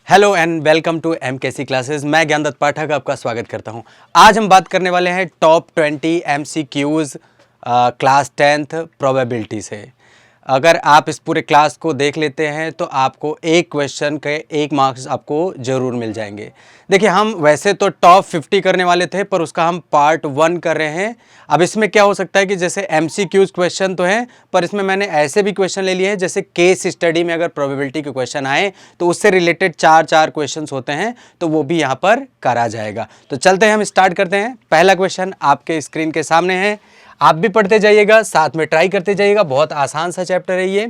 Hello and welcome to MKC classes. मैं ज्ञानदत्त पाठक आपका स्वागत करता हूं। आज हम बात करने वाले हैं top 20 MCQs class 10th probability से। अगर आप इस पूरे क्लास को देख लेते हैं तो आपको एक क्वेश्चन के 1 मार्क्स आपको ज़रूर मिल जाएंगे। देखिए, हम वैसे तो टॉप 50 करने वाले थे, पर उसका हम पार्ट 1 कर रहे हैं। अब इसमें क्या हो सकता है कि जैसे एमसीक्यूज क्वेश्चन तो हैं, पर इसमें मैंने ऐसे भी क्वेश्चन ले लिए हैं जैसे केस स्टडी में अगर प्रोबेबिलिटी के क्वेश्चन आए तो उससे रिलेटेड 4 क्वेश्चन होते हैं, तो वो भी यहाँ पर करा जाएगा। तो चलते हैं, हम स्टार्ट करते हैं। पहला क्वेश्चन आपके स्क्रीन के सामने है, आप भी पढ़ते जाइएगा, साथ में ट्राई करते जाइएगा। बहुत आसान सा चैप्टर है ये।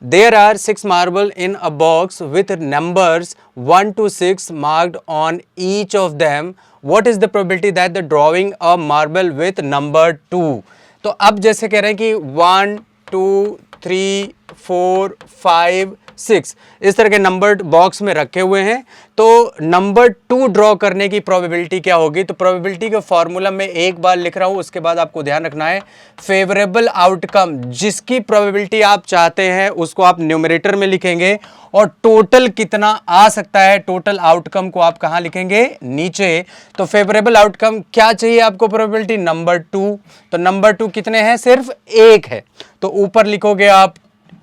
There are 6 marble in a box with numbers 1 to 6 marked on each of them. What is the probability that the drawing a marble with number 2। तो अब जैसे कह रहे हैं कि 1 2 3 4 5 6 इस तरह के नंबर्ड बॉक्स में रखे हुए हैं, तो नंबर 2 ड्रॉ करने की प्रोबेबिलिटी क्या होगी। तो प्रोबेबिलिटी का फॉर्मूला मैं एक बार लिख रहा हूं, उसके बाद आपको ध्यान रखना है फेवरेबल आउटकम, जिसकी प्रोबेबिलिटी आप चाहते हैं उसको आप न्यूमरेटर में लिखेंगे और टोटल कितना आ सकता है, टोटल आउटकम को आप कहां लिखेंगे, नीचे। तो फेवरेबल आउटकम क्या चाहिए आपको, प्रोबेबिलिटी नंबर 2। तो नंबर 2 कितने हैं, सिर्फ 1 है, तो ऊपर लिखोगे आप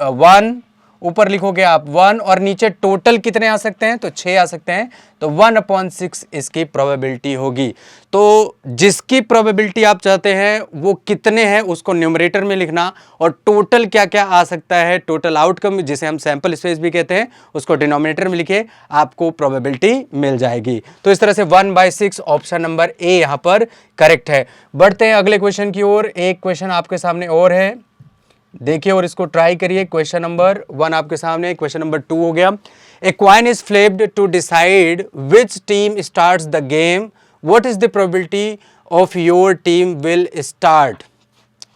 1, ऊपर लिखोगे आप 1 और नीचे टोटल कितने आ सकते हैं, तो 6 आ सकते हैं। तो 1/6 इसकी प्रोबेबिलिटी होगी। तो जिसकी प्रोबेबिलिटी आप चाहते हैं वो कितने हैं उसको न्यूमरेटर में लिखना, और टोटल क्या क्या आ सकता है, टोटल आउटकम जिसे हम सैंपल स्पेस भी कहते हैं, उसको डिनोमिनेटर में लिखे, आपको प्रोबेबिलिटी मिल जाएगी। तो इस तरह से 1/6 ऑप्शन नंबर ए यहां पर करेक्ट है। बढ़ते हैं अगले क्वेश्चन की ओर। एक क्वेश्चन आपके सामने और है, देखिए और इसको ट्राई करिए। क्वेश्चन नंबर 1 आपके सामने, क्वेश्चन नंबर 2 हो गया। A coin is flipped to decide which team starts the game. What is the probability of your team will start.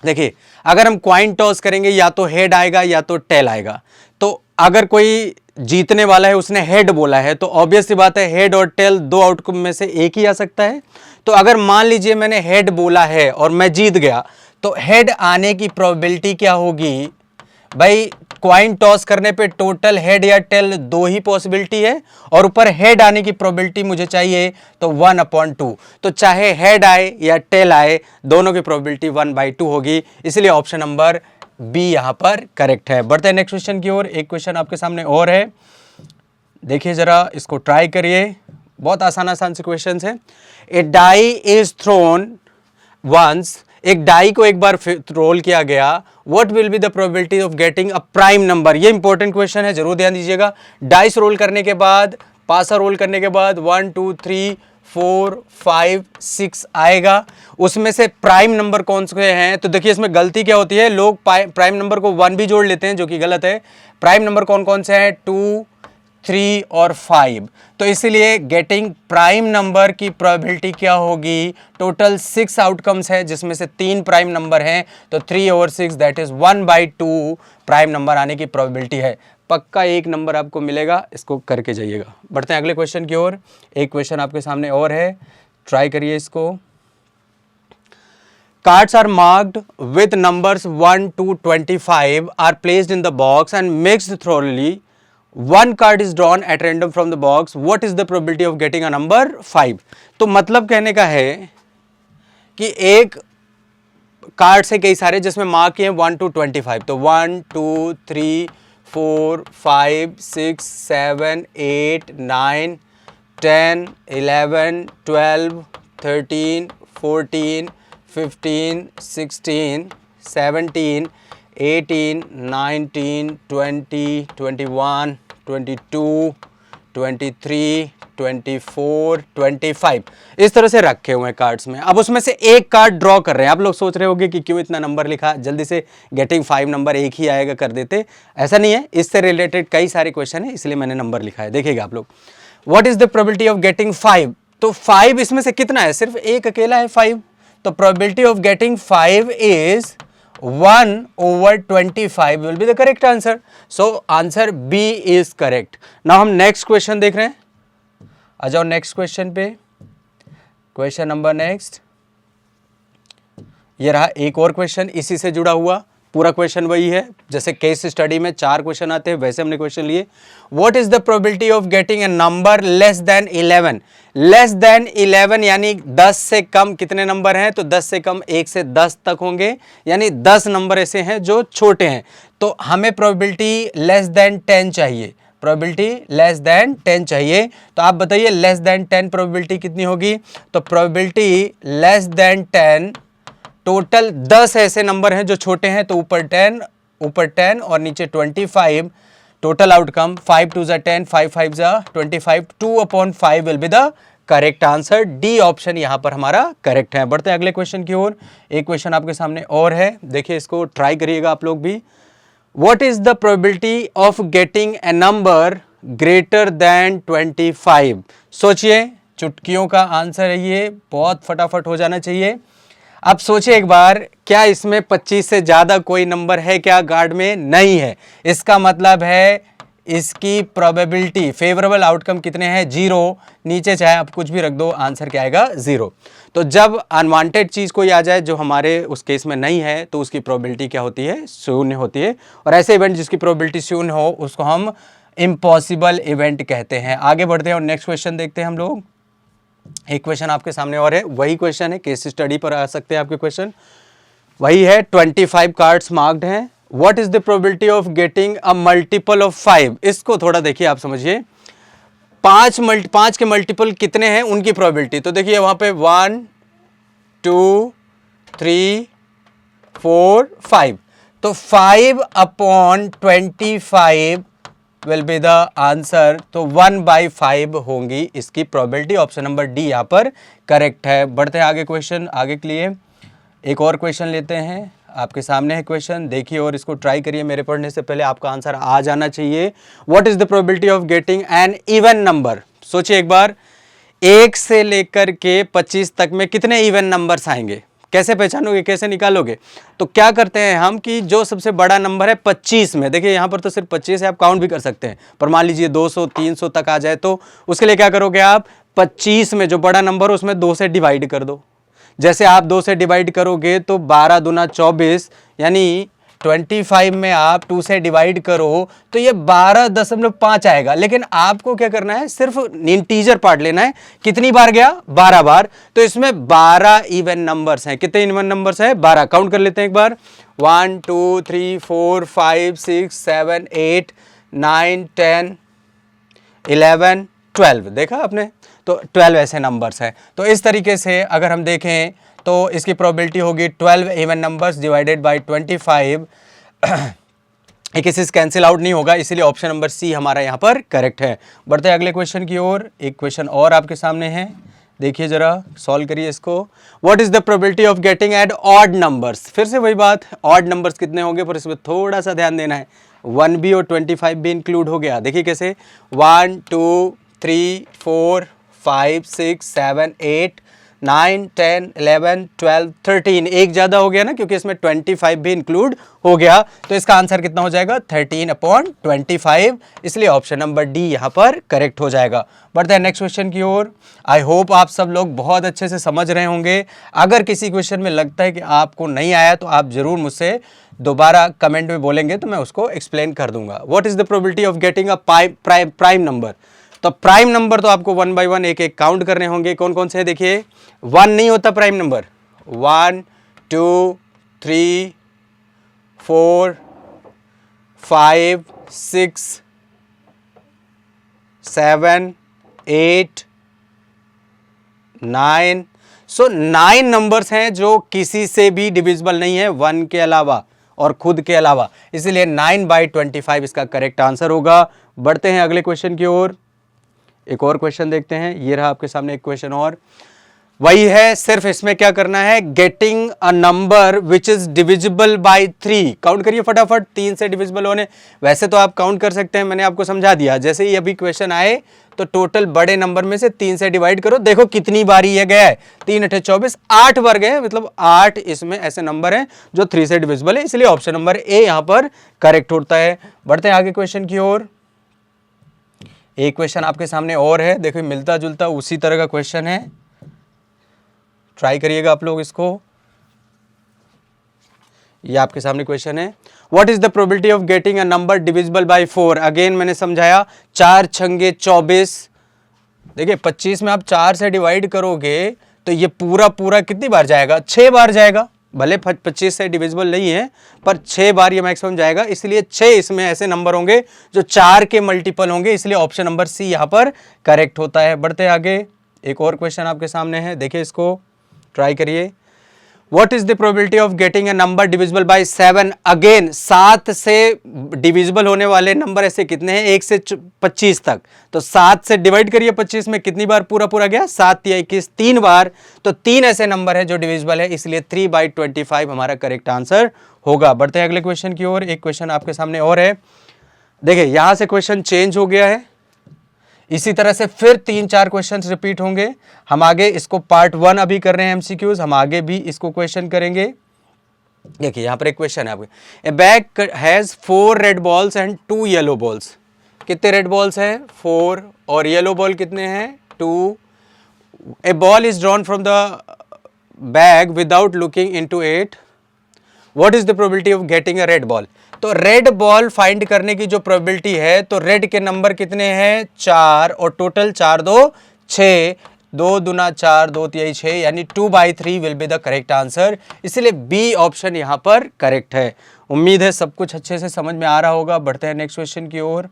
देखिए, अगर हम क्वाइन टॉस करेंगे या तो हेड आएगा या तो टेल आएगा। तो अगर कोई जीतने वाला है, उसने हेड बोला है, तो ऑब्वियस सी बात है हेड और टेल दो आउटकम में से एक ही आ सकता है। तो अगर मान लीजिए मैंने हेड बोला है और मैं जीत गया, तो हेड आने की प्रोबेबिलिटी क्या होगी भाई। क्वाइन टॉस करने पे टोटल हेड या टेल 2 ही पॉसिबिलिटी है, और ऊपर हेड आने की प्रोबेबिलिटी मुझे चाहिए तो 1/2। तो चाहे हेड आए या टेल आए, दोनों की प्रोबेबिलिटी 1/2 होगी, इसलिए ऑप्शन नंबर बी यहां पर करेक्ट है। बढ़ते हैं नेक्स्ट क्वेश्चन की ओर। एक क्वेश्चन आपके सामने और है, देखिए जरा इसको ट्राई करिए। बहुत आसान आसान से क्वेश्चन है। ए डाई इज थ्रोन वंस, एक डाई को एक बार रोल किया गया। What will be the probability of getting a prime number. ये इंपॉर्टेंट क्वेश्चन है, जरूर ध्यान दीजिएगा। डाइस रोल करने के बाद, पासा रोल करने के बाद 1 2 3 4 5 6 आएगा, उसमें से प्राइम नंबर कौन से हैं। तो देखिए इसमें गलती क्या होती है, लोग प्राइम नंबर को 1 भी जोड़ लेते हैं, जो कि गलत है। प्राइम नंबर कौन कौन से हैं, 2 3 और 5। तो इसीलिए गेटिंग प्राइम नंबर की प्रोबेबिलिटी क्या होगी, टोटल 6 आउटकम्स है जिसमें से 3 प्राइम नंबर हैं, तो 3/6 दैट इज 1/2 प्राइम नंबर आने की प्रोबेबिलिटी है। पक्का 1 नंबर आपको मिलेगा, इसको करके जाइएगा। बढ़ते हैं अगले क्वेश्चन की ओर। एक क्वेश्चन आपके सामने और है, ट्राई करिए इसको। Cards are marked with numbers 1 to 25 are placed in the box and mixed thoroughly. One card is drawn at random from the box. What is the probability of getting a number 5? तो मतलब कहने का है कि एक card से कई सारे जिसमें मार्क किए 1 to 25, तो 1 2 3 4 5 6 7 8 9 10 11 12 13 14 15 16 17 18 19 20 21 22 23 24 25 इस तरह से रखे हुए हैं कार्ड्स में। अब उसमें से एक कार्ड ड्रॉ कर रहे हैं। आप लोग सोच रहे होंगे कि क्यों इतना नंबर लिखा, जल्दी से गेटिंग 5 नंबर एक ही आएगा कर देते। ऐसा नहीं है, इससे रिलेटेड कई सारे क्वेश्चन है, इसलिए मैंने नंबर लिखा है। देखिएगा आप लोग, what is the probability of getting 5। तो 5 इसमें से कितना है, सिर्फ एक अकेला है 5। तो probability of getting 5 is 1/25 will be the correct answer. So answer B is correct. Now हम next question देख रहे हैं। आ जाओ next question पे। Question number next। ये रहा एक और question इसी से जुड़ा हुआ। पूरा क्वेश्चन वही है, जैसे केस स्टडी में 4 क्वेश्चन आते हैं वैसे हमने क्वेश्चन लिए। What is the probability of getting a number less than 11? Less than 11 यानी 10 से कम कितने नंबर हैं? तो 10 से कम 1 से 10 तक होंगे, यानी 10 नंबर ऐसे हैं जो छोटे हैं। तो हमें प्रोबेबिलिटी लेस देन 10 चाहिए, प्रोबेबिलिटी लेस देन 10 चाहिए। तो आप बताइए लेस देन 10 प्रोबेबिलिटी कितनी होगी? तो प्रोबेबिलिटी लेस देन 10, टोटल 10 ऐसे नंबर हैं जो छोटे हैं, तो ऊपर 10 और नीचे 25, टोटल आउटकम 5 2 ज़ा 10, 5 5 ज़ा 25, 2/5 will be the correct answer. D option यहां पर हमारा करेक्ट है। बढ़ते हैं अगले क्वेश्चन की ओर। एक क्वेश्चन आपके सामने और है, देखिए इसको ट्राई करिएगा आप लोग भी। What is the probability of getting a number greater than 25? सोचिए, चुटकियों का आंसर है ये, बहुत फटाफट हो जाना चाहिए। अब सोचिए एक बार, क्या इसमें 25 से ज़्यादा कोई नंबर है क्या गार्ड में? नहीं है। इसका मतलब है इसकी प्रोबेबिलिटी फेवरेबल आउटकम कितने हैं? 0। नीचे चाहे आप कुछ भी रख दो, आंसर क्या आएगा? 0। तो जब अनवांटेड चीज़ कोई आ जाए जो हमारे उस केस में नहीं है, तो उसकी प्रोबेबिलिटी क्या होती है? शून्य होती है। और ऐसे इवेंट जिसकी प्रोबेबिलिटी शून्य हो उसको हम इम्पॉसिबल इवेंट कहते हैं। आगे बढ़ते हैं और नेक्स्ट क्वेश्चन देखते हैं हम लोग। एक क्वेश्चन आपके सामने और है, वही क्वेश्चन है, केस स्टडी पर आ सकते हैं आपके क्वेश्चन। वही है, 25 कार्ड्स मार्क्ड हैं। What is the probability of getting a multiple of 5? इसको थोड़ा देखिए, आप समझिए। 5 के मल्टीपल कितने हैं उनकी प्रोबेबिलिटी। तो देखिए वहां पे 1 2 3 4 5, तो 5/25 विल बी द आंसर। तो 1/5 होंगी इसकी प्रोबेबिलिटी। ऑप्शन नंबर डी यहां पर करेक्ट है। बढ़ते हैं आगे क्वेश्चन, आगे के लिए एक और क्वेश्चन लेते हैं। आपके सामने है क्वेश्चन, देखिए और इसको ट्राई करिए। मेरे पढ़ने से पहले आपका आंसर आ जाना चाहिए। What is the probability of getting an even number? सोचिए एक बार, 1 से लेकर के 25 तक में कितने इवन नंबर्स आएंगे? कैसे पहचानोगे, कैसे निकालोगे? तो क्या करते हैं हम कि जो सबसे बड़ा नंबर है 25 में, देखिए यहाँ पर तो सिर्फ 25 है, आप काउंट भी कर सकते हैं, पर मान लीजिए 200 300 तक आ जाए, तो उसके लिए क्या करोगे आप? 25 में जो बड़ा नंबर है उसमें 2 से डिवाइड कर दो। जैसे आप 2 से डिवाइड करोगे तो 12 दूना 24, यानी 25 में आप 2 से डिवाइड करो तो ये 12.5 आएगा। लेकिन आपको क्या करना है, सिर्फ इंटीजर पार्ट लेना है। कितनी बार गया? 12 बार। तो इसमें 12 इवन नंबर्स हैं। कितने इवन नंबर्स हैं? 12। काउंट कर लेते हैं एक बार। 1 2 3 4 5 6 7 8 9 10 11 12। देखा आपने? तो 12 ऐसे नंबर्स हैं। तो इस तरीके से अगर हम देखें तो इसकी प्रोबेबिलिटी होगी 12 इवन नंबर्स डिवाइडेड बाय 25। एक इससे कैंसिल आउट नहीं होगा, इसीलिए ऑप्शन नंबर सी हमारा यहाँ पर करेक्ट है। बढ़ते हैं अगले क्वेश्चन की ओर। एक क्वेश्चन और आपके सामने है, देखिए जरा, सॉल्व करिए इसको। What is the probability of getting eight odd numbers? फिर से वही बात, ऑड नंबर्स कितने होंगे, पर इसमें थोड़ा सा ध्यान देना है। 1 भी और 25 भी इंक्लूड हो गया। देखिए कैसे, 1 2 3 4 5 6 7 8 9 10 11 12 13। एक ज़्यादा हो गया ना, क्योंकि इसमें 25 भी इंक्लूड हो गया। तो इसका आंसर कितना हो जाएगा? 13/25। इसलिए ऑप्शन नंबर डी यहाँ पर करेक्ट हो जाएगा। बढ़ते हैं नेक्स्ट क्वेश्चन की ओर। आई होप आप सब लोग बहुत अच्छे से समझ रहे होंगे। अगर किसी क्वेश्चन में लगता है कि आपको नहीं आया तो आप ज़रूर मुझसे दोबारा कमेंट में बोलेंगे, तो मैं उसको एक्सप्लेन कर दूंगा। What is the probability of getting a prime number? तो प्राइम नंबर तो आपको 1 बाय 1 एक एक काउंट करने होंगे। कौन कौन से हैं? देखिए, 1 नहीं होता प्राइम नंबर। 1 2 3 4 5 6 7 8 9। सो 9 नंबर्स हैं जो किसी से भी डिविजिबल नहीं है 1 के अलावा और खुद के अलावा, इसलिए 9/25 इसका करेक्ट आंसर होगा। बढ़ते हैं अगले क्वेश्चन की ओर। एक और क्वेश्चन देखते हैं। ये रहा आपके सामने एक क्वेश्चन और, वही है, सिर्फ इसमें क्या करना है, getting a number which is divisible by 3। Count करिए फटाफट, 3 से डिविजिबल होने। वैसे तो आप काउंट कर सकते हैं, मैंने आपको समझा दिया। जैसे ही अभी क्वेश्चन आए तो टोटल बड़े नंबर में से 3 से डिवाइड करो। देखो कितनी बारी ये गया है, 3 8 24, 8 बार गए, मतलब 8 इसमें ऐसे नंबर हैं जो 3 से डिविजिबल है, इसलिए ऑप्शन नंबर ए यहां पर करेक्ट होता है। बढ़ते हैं आगे क्वेश्चन की ओर। एक क्वेश्चन आपके सामने और है, देखो मिलता जुलता उसी तरह का क्वेश्चन है, ट्राई करिएगा आप लोग इसको। ये आपके सामने क्वेश्चन है। What is the probability of getting a number divisible by 4? Again मैंने समझाया 4 छंगे 24। देखिए 25 में आप 4 से डिवाइड करोगे तो ये पूरा पूरा कितनी बार जाएगा? 6 बार जाएगा। भले 25 से डिविजिबल नहीं है पर 6 बार ये मैक्सिमम जाएगा, इसलिए 6 इसमें ऐसे नंबर होंगे जो 4 के मल्टीपल होंगे, इसलिए ऑप्शन नंबर सी यहां पर करेक्ट होता है। बढ़ते हैं आगे, एक और क्वेश्चन आपके सामने है, देखिए इसको ट्राई करिए। What is the probability of getting a number divisible by 7? Again 7 से डिविजिबल होने वाले नंबर ऐसे कितने हैं? 1 से 25 तक। तो 7 से डिवाइड करिए 25 में, कितनी बार पूरा पूरा गया? 7 या 21, 3 बार। तो 3 ऐसे नंबर है जो डिविजिबल है, इसलिए 3/25 हमारा करेक्ट आंसर होगा। बढ़ते हैं अगले क्वेश्चन की ओर। एक क्वेश्चन आपके सामने और है, देखिए यहां से क्वेश्चन चेंज हो गया है, इसी तरह से फिर 3-4 क्वेश्चन रिपीट होंगे। हम आगे इसको पार्ट 1 अभी कर रहे हैं एमसीक्यूज, हम आगे भी इसको क्वेश्चन करेंगे। देखिए यहां पर एक क्वेश्चन है आपके, a bag has 4 red balls and 2 yellow balls. कितने रेड बॉल्स हैं? 4। और येलो बॉल कितने हैं? 2। A ball is drawn from the bag without looking into it, what is the probability of getting a red ball? तो red ball find करने की जो probability है, तो रेड के नंबर कितने हैं? 4, और टोटल 4 2 6, 2 दूना 4, 2 तिहाई 6, यानी 2/3 will be the correct answer, इसलिए बी ऑप्शन यहां पर करेक्ट है। उम्मीद है सब कुछ अच्छे से समझ में आ रहा होगा। बढ़ते हैं नेक्स्ट क्वेश्चन की ओर।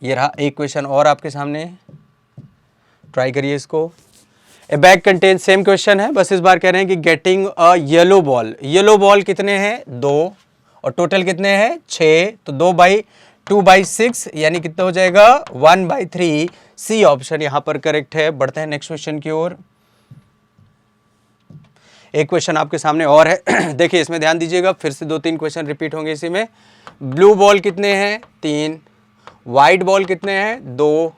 ये रहा एक क्वेश्चन और आपके सामने, ट्राई करिए इसको। ए बैग कंटेन, सेम क्वेश्चन है, बस इस बार कह रहे हैं कि getting a yellow ball. Yellow ball कितने हैं? 2, और टोटल कितने हैं? 6, तो 2/6 यानी कितना हो जाएगा? 1/3। सी ऑप्शन यहां पर करेक्ट है। बढ़ते हैं नेक्स्ट क्वेश्चन की ओर। एक क्वेश्चन आपके सामने और है देखिए इसमें ध्यान दीजिएगा, फिर से 2-3 क्वेश्चन रिपीट होंगे इसी में। ब्लू बॉल कितने हैं? 3। व्हाइट बॉल कितने हैं? 2।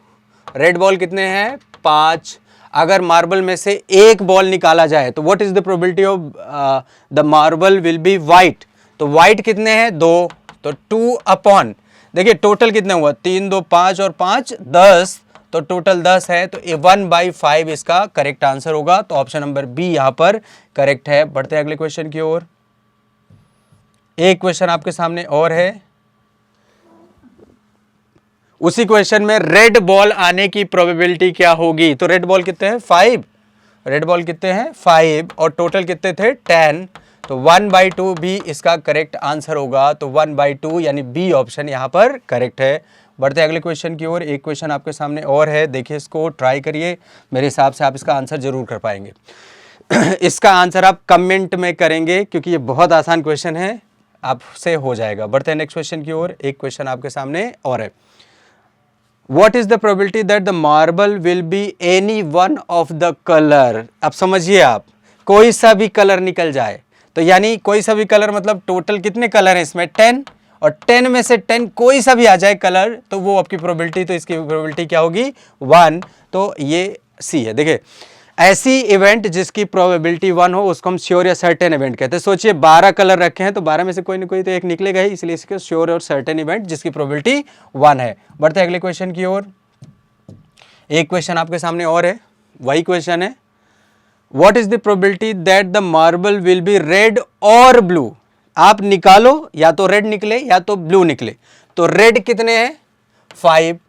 रेड बॉल कितने हैं? 5। अगर मार्बल में से एक बॉल निकाला जाए तो what is the probability of the marble will be white? तो व्हाइट कितने हैं? 2, तो 2 अपॉन, देखिए टोटल कितने हुआ? 3 2 5 और 5 10, तो टोटल 10 है, तो 1/5 इसका करेक्ट आंसर होगा। तो ऑप्शन नंबर बी यहां पर करेक्ट है। बढ़ते हैं अगले क्वेश्चन की ओर। एक क्वेश्चन आपके सामने और है, उसी क्वेश्चन में रेड बॉल आने की प्रोबेबिलिटी क्या होगी? तो रेड बॉल कितने हैं? 5। रेड बॉल कितने हैं? 5, और टोटल कितने थे? 10, तो 1/2 भी इसका करेक्ट आंसर होगा। तो 1/2 यानी बी ऑप्शन यहां पर करेक्ट है। बढ़ते अगले क्वेश्चन की ओर। एक क्वेश्चन आपके सामने और है, देखिए इसको ट्राई करिए, मेरे हिसाब से आप इसका आंसर जरूर कर पाएंगे इसका आंसर आप कमेंट में करेंगे क्योंकि ये बहुत आसान क्वेश्चन है, आपसे हो जाएगा। बढ़ते हैं नेक्स्ट क्वेश्चन की ओर। एक क्वेश्चन आपके सामने और है, What is the probability that the marble will be any one of the color? अब समझिए आप, कोई सा भी कलर निकल जाए, तो यानी कोई सा भी कलर मतलब टोटल कितने कलर हैं इसमें? 10, और 10 में से 10 कोई सा भी आ जाए कलर, तो वो आपकी प्रोबेबिलिटी, तो इसकी प्रोबेबिलिटी क्या होगी? 1। तो ये सी है। देखिए ऐसी इवेंट जिसकी प्रोबेबिलिटी 1 हो उसको हम श्योर या सर्टेन इवेंट कहते हैं। सोचिए 12 कलर रखे हैं, तो 12 में से कोई ना कोई तो एक निकलेगा ही, इसलिए इसके श्योर और सर्टेन इवेंट जिसकी प्रोबेबिलिटी 1 है। बढ़ते हैं अगले क्वेश्चन की ओर। एक क्वेश्चन आपके सामने और है, वही क्वेश्चन है, what is the probability that the marble will be red और ब्लू? आप निकालो, या तो रेड निकले या तो ब्लू निकले। तो रेड कितने हैं? 5,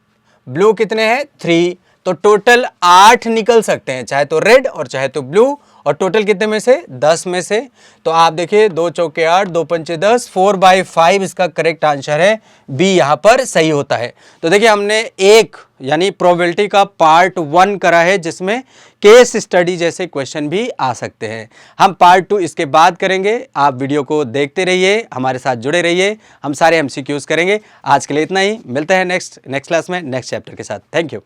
ब्लू कितने हैं? 3, तो टोटल 8 निकल सकते हैं, चाहे तो रेड और चाहे तो ब्लू, और टोटल कितने में से? 10 में से। तो आप देखिए 2 चौके 8, 2 पंचे 10, 4/5 इसका करेक्ट आंसर है, बी यहां पर सही होता है। तो देखिए हमने एक यानी प्रोबेबिलिटी का पार्ट 1 करा है, जिसमें केस स्टडी जैसे क्वेश्चन भी आ सकते हैं। हम पार्ट 2 इसके बाद करेंगे। आप वीडियो को देखते रहिए, हमारे साथ जुड़े रहिए, हम सारे एमसीक्यूज करेंगे। आज के लिए इतना ही, मिलते हैं नेक्स्ट क्लास में नेक्स्ट चैप्टर के साथ। Thank you.